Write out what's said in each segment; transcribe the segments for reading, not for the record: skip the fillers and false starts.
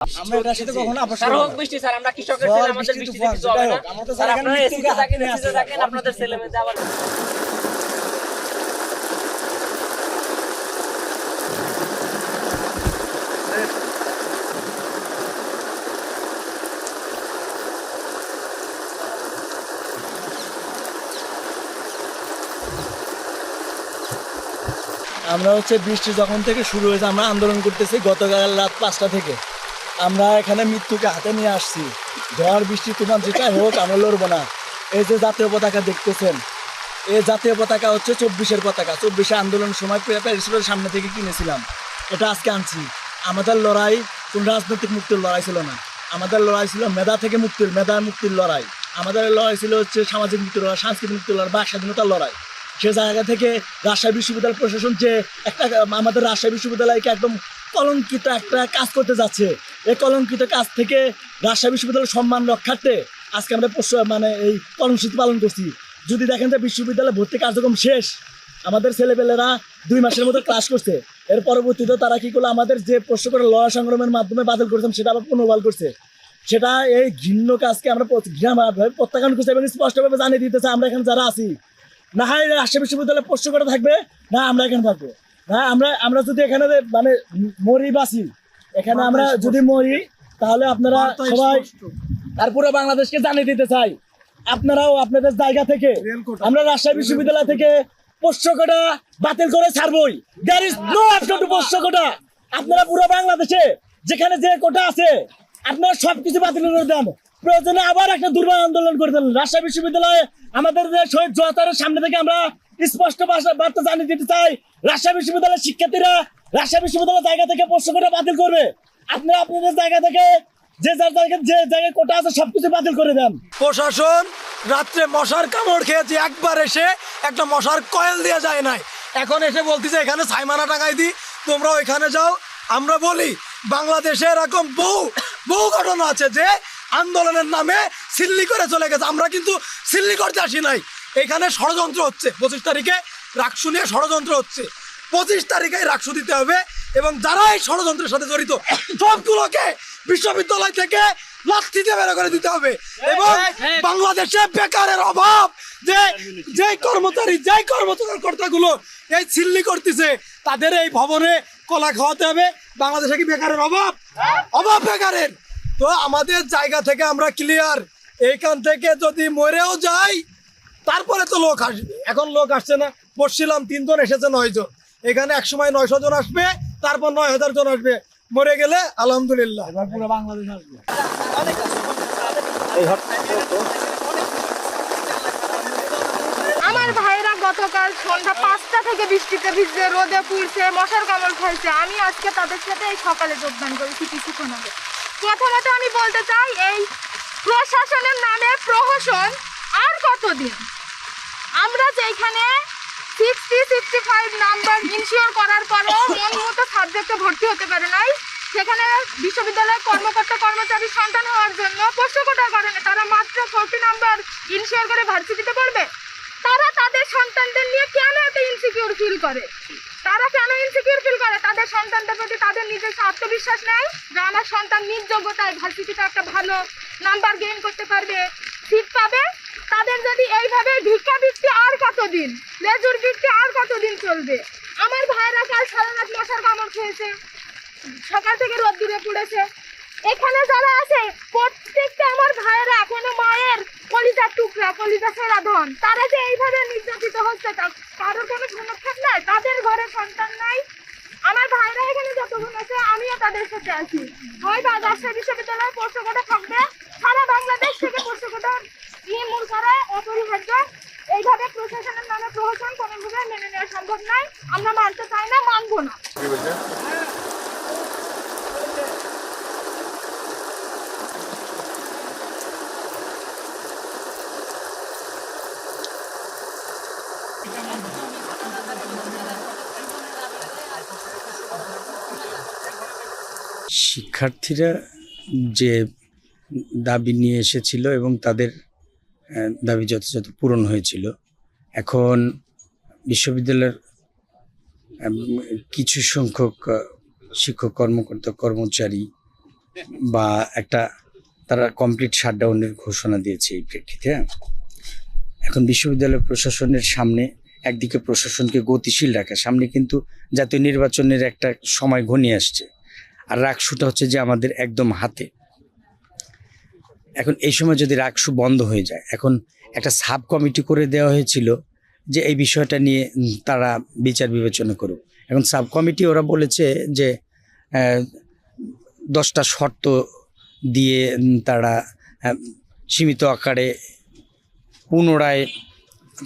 আমরা এটার সাথে কখনো আপোষ স্যার করব হোক না। বৃষ্টি স্যার আমরা কৃষকের ছেলে আমাদের বৃষ্টিতে কিছু হবে না স্যার আপনারা এসিতে থাকেন এসিতে থাকেন আপনাদের ছেলে মেয়েদের আবার আমরা বৃষ্টি যখন থেকে শুরু হয়েছে আমরা আন্দোলন করতেছি গতকাল রাত 5টা থেকে। আমরা এখানে মৃত্যুকে হাতে নিয়ে আসছি। ঝড় বৃষ্টি তুফান যেটাই হোক আমরা লড়বো না। এই যে জাতীয় পতাকা দেখতেছেন, এই জাতীয় পতাকা হচ্ছে 24-এর পতাকা। 24-এ আন্দোলন সময় প্যারিসের সামনে থেকে কিনেছিলাম, এটা আজকে আনছি। আমাদের লড়াই কোন রাজনৈতিক মুক্তির লড়াই ছিল না, আমাদের লড়াই ছিল মেধা থেকে মেধা মুক্তির লড়াই। আমাদের লড়াই ছিল সামাজিক মুক্তির লড়াই, সাংস্কৃতিক মুক্তির লড়াই, বাক স্বাধীনতার লড়াই। সে জায়গা থেকে রাজশাহী বিশ্ববিদ্যালয় প্রশাসন যে একটা আমাদের রাজশাহী বিশ্ববিদ্যালয়কে একদম কলঙ্কিত একটা কাজ করতে যাচ্ছে, এই কলঙ্কিত কাজ থেকে রাজশাহী বিশ্ববিদ্যালয়ের সম্মান রক্ষার্থে আজকে আমরা এই কর্মসূচি পালন করছি। যদি দেখেন যে বিশ্ববিদ্যালয়ে ভর্তি কার্যক্রম শেষ, আমাদের ছেলেপেলেরা 2 মাসের মতো ক্লাস করছে, এর পরবর্তীতে তারা কি করলো, আমাদের যে প্রশ্ন করে লড়াই সংগ্রামের মাধ্যমে বাতিল করেছিলাম সেটা আবার পুনর্বহাল করছে। সেটা এই ঘৃণ্য কাজকে আমরা প্রত্যাখ্যান করছি এবং স্পষ্টভাবে জানিয়ে দিতেছে আমরা এখানে যারা আছি, না হয় রাজশাহী বিশ্ববিদ্যালয়ে প্রশ্ন করে থাকবে, না আমরা এখানে থাকবো। না আমরা যদি এখানে মরি বাঁচি, এখানে আমরা যদি মরি তাহলে আপনারা সবাই আর পুরো বাংলাদেশকে জানিয়ে দিতে চাই, আপনারাও আপনাদের জায়গা থেকে আমরা রাজশাহী বিশ্ববিদ্যালয় থেকে প্রশ্ন কোটা বাতিল করে ছাড়বই। There is no option to প্রশ্ন কোটা। আপনারা পুরো বাংলাদেশে যেখানে যে কোটা আছে আপনারা সবকিছু বাতিল করে দেন, প্রয়োজনে আবার একটা দুর্বার আন্দোলন করে দেন। রাজশাহী বিশ্ববিদ্যালয়ে আমাদের যে শহীদ জোয়াতারের সামনে থেকে আমরা স্পষ্ট বার্তা জানিয়ে দিতে চাই, রাজশাহী বিশ্ববিদ্যালয়ের শিক্ষার্থীরা রাজশাহী বিশ্ববিদ্যালয়ের জায়গা থেকে প্রশ্ন কোটা বাতিল করবে। আপনারা আপনাদের জায়গা থেকে যে জায়গায় কোটা আছে সবকিছু বাতিল করে দেন। প্রশাসন রাত্রে মশার কামড় খেয়েছে, একবার এসে একটা মশার কয়েল দেওয়া যায় নাই, এখন এসে বলতেছে এখানে ছাইমানা টাকাই দিই তোমরা ওইখানে যাও। আমরা বলি বাংলাদেশে এরকম বহু ঘটনা আছে যে আন্দোলনের নামে সিল্লি করে চলে গেছে, আমরা কিন্তু সিল্লি করতে আসি নাই। এখানে ষড়যন্ত্র হচ্ছে, 25 তারিখে রাকসু নিয়ে ষড়যন্ত্র হচ্ছে, 25 তারিখে রাকসু দিতে হবে এবং যারা এই ষড়যন্ত্রের সাথে জড়িত সবগুলোকে বিশ্ববিদ্যালয় থেকে লাঠিতে বের করে দিতে হবে। এবং বাংলাদেশে বেকারের অভাব, যে কর্মকর্তাগুলো এই সিল্লি করতেছে তাদের এই ভবনে কলা খাওয়াতে হবে। বাংলাদেশে কি বেকারের অভাব বেকারের? তো আমাদের জায়গা থেকে আমরা ক্লিয়ার, এইখান থেকে যদি মরেও যাই তারপরে তো লোক আসবে, এখন লোক আসছে না। বসছিলাম 3 জন এসেছে 9 জন, এখানে একসময় 900 জন আসবে, তারপর 9000 জন আসবে, মরে গেলে আলহামদুলিল্লাহ পুরো বাংলাদেশ আসবে। আমার ভাইরা গতকাল সন্ধ্যা 5টা থেকে বৃষ্টিতে ভিজে রোদে পুড়ছে, মশার কামড় খাইছে। আমি আজকে তাদের সাথে এই সকালে যোগদান করেছি কিছুক্ষণ আগে। প্রথমত আমি বলতে চাই, এই প্রশাসনের নামে প্রহসন আর কতদিন? আমরা যেখানে 65 নাম্বার ইনশিওর করার পরেও মন মতো সাবজেক্টে ভর্তি হতে পারে নাই, সেখানে বিশ্ববিদ্যালয়ের কর্মকর্তা কর্মচারী সন্তান হওয়ার জন্য প্রশ্ন কোটার কারণে তারা মাত্র 40 নাম্বার ইনশিওর করে ভার্সিটিতে পড়বে। তারা তাদের সন্তানদের নিয়ে কেন এত ইনসিকিউর ফিল করে? তাদের সন্তানদের প্রতি তাদের নিজস্ব আত্মবিশ্বাস নেই যে আমার সন্তান নিজ যোগ্যতায় ভার্সিটিতে একটা ভালো নাম্বার গেইন করতে পারবে, সিট পাবে। তাদের যদি এইভাবে ভিক্ষাবৃত্তি আর কতদিন, লেজুর বৃত্তি আর কতদিন চলবে? আমার ভাইরা কাল সারা রাত মশার কামড় খেয়েছে, সকাল থেকে রোদ্দুরে পুড়েছে। এখানে যারা আছে প্রত্যেকটা আমার ভাইয়েরা এখনো মায়ের কলিজার টুকরা, কলিজা ছেঁড়া ধন। তারা যে এইভাবে নির্যাতিত হচ্ছে কারোর কোনো ভূমিকা নাই, তাদের ঘরে সন্তান নাই। আমার ভাইরা এখানে যতক্ষণ আছে আমিও তাদের সাথে আছি। হয় রাজশাহী বিশ্ববিদ্যালয়ে প্রশ্ন কোটা থাকবে, সারা বাংলাদেশ থেকে প্রশ্ন কোটা নির্মূল করা অপরিহার্য। এইভাবে প্রশাসনের নামে প্রহসন কোনোভাবে মেনে নেওয়া সম্ভব নয়। আমরা মানতে চাই না, মানবো না। শিক্ষার্থীরা যে দাবি নিয়ে এসেছিল এবং তাদের দাবি যথাযথ পূরণ হয়েছিল। এখন বিশ্ববিদ্যালয়ের কিছু সংখ্যক শিক্ষক কর্মকর্তা কর্মচারী বা একটা তারা কমপ্লিট শাটডাউনের ঘোষণা দিয়েছে এই প্রেক্ষিতে। এখন বিশ্ববিদ্যালয় প্রশাসনের সামনে একদিকে প্রশাসনকে গতিশীল রাখা, সামনে কিন্তু জাতীয় নির্বাচনের একটা সময় ঘনিয়ে আসছে, আর রাকসুটা হচ্ছে যে আমাদের একদম হাতে। এখন এই সময় যদি রাকসু বন্ধ হয়ে যায়, এখন একটা সাব কমিটি করে দেওয়া হয়েছিল যে এই বিষয়টা নিয়ে তারা বিচার বিবেচনা করুক। এখন সাব কমিটি ওরা বলেছে যে 10টা শর্ত দিয়ে তারা সীমিত আকারে পুনরায়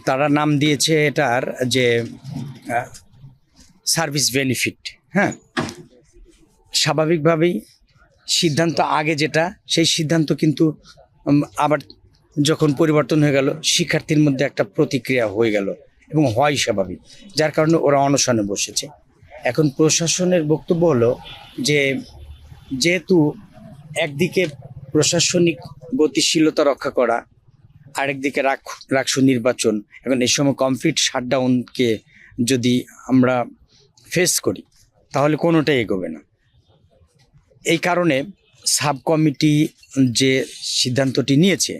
তারা নাম দিয়েছে এটার যে সার্ভিস বেনিফিট। হ্যাঁ, স্বাভাবিকভাবেই সিদ্ধান্ত আগে যেটা, সেই সিদ্ধান্ত কিন্তু আবার যখন পরিবর্তন হয়ে গেল, শিক্ষার্থীর মধ্যে একটা প্রতিক্রিয়া হয়ে গেল এবং হয় স্বাভাবিক, যার কারণে ওরা অনশনে বসেছে। এখন প্রশাসনের বক্তব্য হলো যে যেহেতু একদিকে প্রশাসনিক গতিশীলতা রক্ষা করা, আরেকদিকে রাকসু নির্বাচন, এখন এই সময় কমপ্লিট শাটডাউনকে যদি আমরা ফেস করি তাহলে কোনোটাই এগোবে না। এই কারণে সাব কমিটি যে সিদ্ধান্তটি নিয়েছে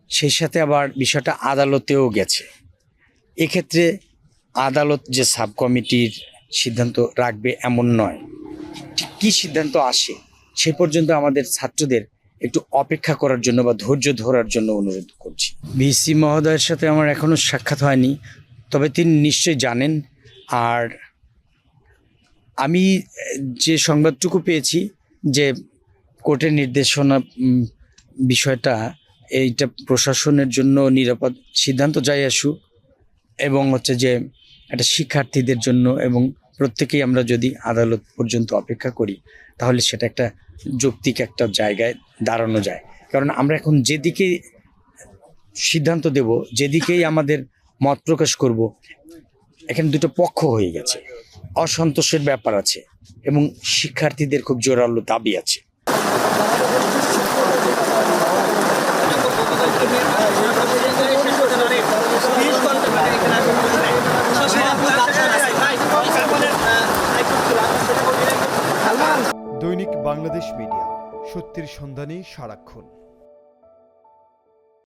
সেই সাথে আবার বিষয়টা আদালতেও গেছে। এক্ষেত্রে আদালত যে সাব কমিটির সিদ্ধান্ত রাখবে এমন নয়, ঠিক কী সিদ্ধান্ত আসে সে পর্যন্ত আমাদের ছাত্রদের একটু অপেক্ষা করার জন্য বা ধৈর্য ধরার জন্য অনুরোধ করছি। ভিসি মহোদয়ের সাথে আমার এখনও সাক্ষাৎ হয়নি, তবে তিনি নিশ্চয়ই জানেন। আর আমি যে সংবাদটুকু পেয়েছি যে কোর্টের নির্দেশনা বিষয়টা, এইটা প্রশাসনের জন্য নিরাপদ সিদ্ধান্ত যাই আসুক, এবং হচ্ছে যে একটা শিক্ষার্থীদের জন্য, এবং প্রত্যেকেই আমরা যদি আদালত পর্যন্ত অপেক্ষা করি তাহলে সেটা একটা যৌক্তিক একটা জায়গায় দাঁড়ানো যায়। কারণ আমরা এখন যেদিকে সিদ্ধান্ত দেব, যেদিকেই আমাদের মত প্রকাশ করব, এখানে দুটো পক্ষ হয়ে গেছে, অসন্তোষের ব্যাপার আছে এবং শিক্ষার্থীদের খুব জোরালো দাবি আছে। দৈনিক বাংলাদেশ মিডিয়া, সত্যের সন্ধানে সারাক্ষণ।